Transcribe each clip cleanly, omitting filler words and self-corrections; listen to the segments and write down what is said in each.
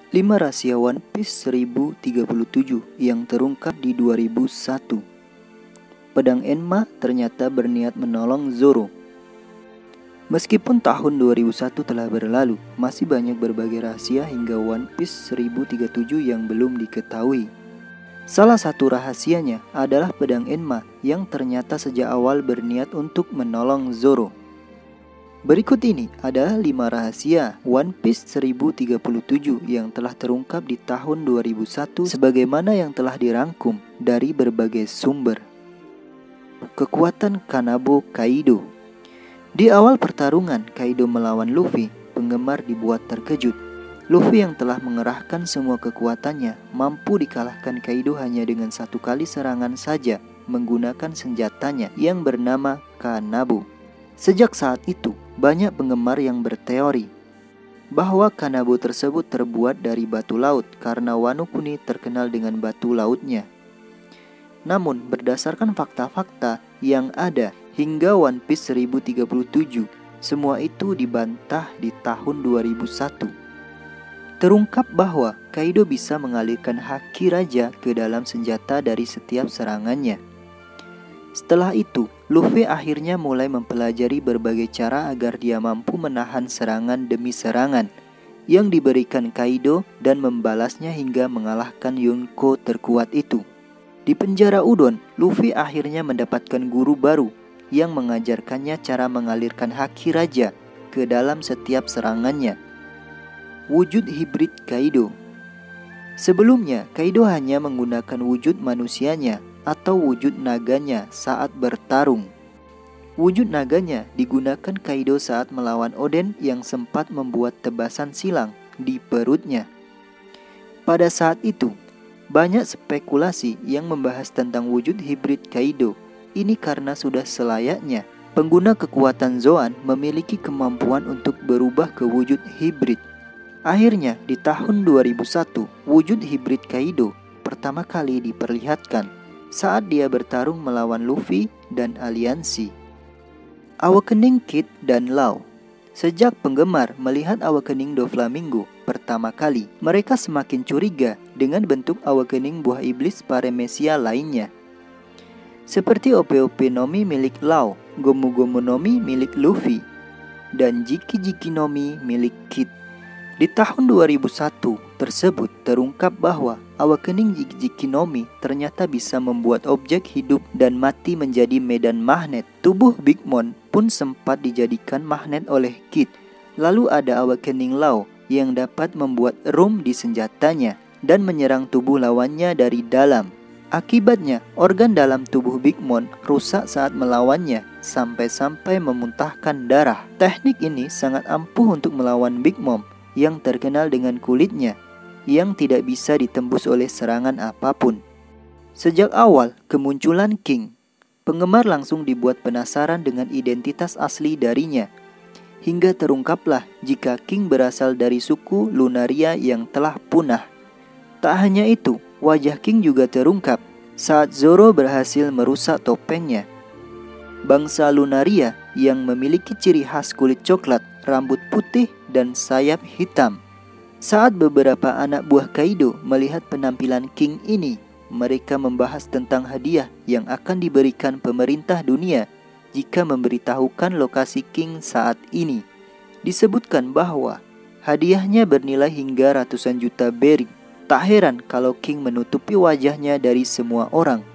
5 rahasia One Piece 1037 yang terungkap di 2001. Pedang Enma ternyata berniat menolong Zoro. Meskipun tahun 2001 telah berlalu, masih banyak berbagai rahasia hingga One Piece 1037 yang belum diketahui. Salah satu rahasianya adalah pedang Enma yang ternyata sejak awal berniat untuk menolong Zoro. Berikut ini adalah 5 rahasia One Piece 1037 yang telah terungkap di tahun 2001 sebagaimana yang telah dirangkum dari berbagai sumber. Kekuatan Kanabo Kaido. Di awal pertarungan Kaido melawan Luffy, penggemar dibuat terkejut. Luffy yang telah mengerahkan semua kekuatannya mampu dikalahkan Kaido hanya dengan satu kali serangan saja menggunakan senjatanya yang bernama Kanabo. Sejak saat itu, banyak penggemar yang berteori bahwa Kanabo tersebut terbuat dari batu laut karena Wano Kuni terkenal dengan batu lautnya. Namun, berdasarkan fakta-fakta yang ada hingga One Piece 1037, semua itu dibantah di tahun 2001. Terungkap bahwa Kaido bisa mengalirkan haki raja ke dalam senjata dari setiap serangannya. Setelah itu, Luffy akhirnya mulai mempelajari berbagai cara agar dia mampu menahan serangan demi serangan yang diberikan Kaido dan membalasnya hingga mengalahkan Yonko terkuat itu. Di penjara Udon, Luffy akhirnya mendapatkan guru baru yang mengajarkannya cara mengalirkan haki raja ke dalam setiap serangannya. Wujud hibrid Kaido. Sebelumnya, Kaido hanya menggunakan wujud manusianya atau wujud naganya saat bertarung. Wujud naganya digunakan Kaido saat melawan Oden yang sempat membuat tebasan silang di perutnya. Pada saat itu, banyak spekulasi yang membahas tentang wujud hibrid Kaido. Ini karena sudah selayaknya pengguna kekuatan Zoan memiliki kemampuan untuk berubah ke wujud hibrid. Akhirnya, di tahun 2001, wujud hibrid Kaido pertama kali diperlihatkan saat dia bertarung melawan Luffy dan aliansi. Awakening Kid dan Law. Sejak penggemar melihat Awakening Doflamingo pertama kali, mereka semakin curiga dengan bentuk Awakening buah iblis Paramecia lainnya. Seperti OP-OP Nomi milik Law, Gomu Gomu Nomi milik Luffy, dan Jiki Jiki Nomi milik Kid. Di tahun 2001 tersebut terungkap bahwa Awakening Jiki Nomi ternyata bisa membuat objek hidup dan mati menjadi medan magnet. Tubuh Big Mom pun sempat dijadikan magnet oleh Kid. Lalu ada Awakening Law yang dapat membuat room di senjatanya dan menyerang tubuh lawannya dari dalam. Akibatnya, organ dalam tubuh Big Mom rusak saat melawannya sampai-sampai memuntahkan darah. Teknik ini sangat ampuh untuk melawan Big Mom yang terkenal dengan kulitnya yang tidak bisa ditembus oleh serangan apapun. Sejak awal kemunculan King, penggemar langsung dibuat penasaran dengan identitas asli darinya. Hingga terungkaplah jika King berasal dari suku Lunaria yang telah punah. Tak hanya itu, wajah King juga terungkap saat Zoro berhasil merusak topengnya. Bangsa Lunaria yang memiliki ciri khas kulit coklat, rambut putih, dan sayap hitam. Saat beberapa anak buah Kaido melihat penampilan King ini, mereka membahas tentang hadiah yang akan diberikan pemerintah dunia jika memberitahukan lokasi King saat ini. Disebutkan bahwa hadiahnya bernilai hingga ratusan juta berry. Tak heran kalau King menutupi wajahnya dari semua orang.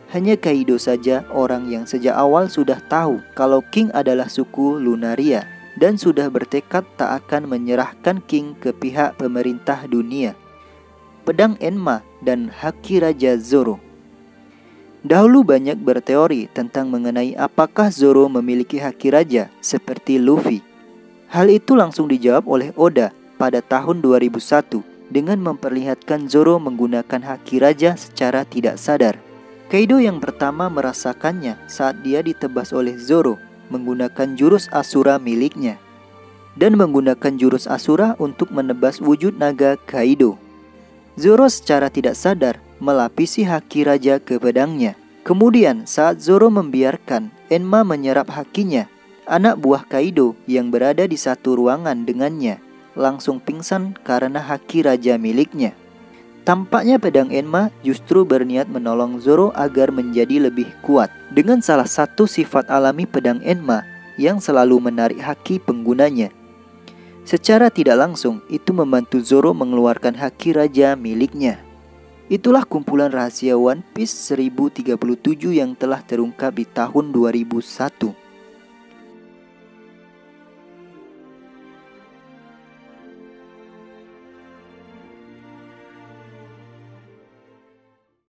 Hanya Kaido saja orang yang sejak awal sudah tahu kalau King adalah suku Lunaria dan sudah bertekad tak akan menyerahkan King ke pihak pemerintah dunia. Pedang Enma dan haki raja Zoro. Dahulu banyak berteori tentang mengenai apakah Zoro memiliki haki raja seperti Luffy. Hal itu langsung dijawab oleh Oda pada tahun 2001 dengan memperlihatkan Zoro menggunakan haki raja secara tidak sadar. Kaido yang pertama merasakannya saat dia ditebas oleh Zoro menggunakan jurus Asura miliknya dan menggunakan jurus Asura untuk menebas wujud naga Kaido. Zoro secara tidak sadar melapisi haki raja ke pedangnya. Kemudian saat Zoro membiarkan Enma menyerap hakinya, anak buah Kaido yang berada di satu ruangan dengannya langsung pingsan karena haki raja miliknya. Tampaknya pedang Enma justru berniat menolong Zoro agar menjadi lebih kuat. Dengan salah satu sifat alami pedang Enma yang selalu menarik haki penggunanya. Secara tidak langsung, itu membantu Zoro mengeluarkan haki raja miliknya. Itulah kumpulan rahasia One Piece 1037 yang telah terungkap di tahun 2001.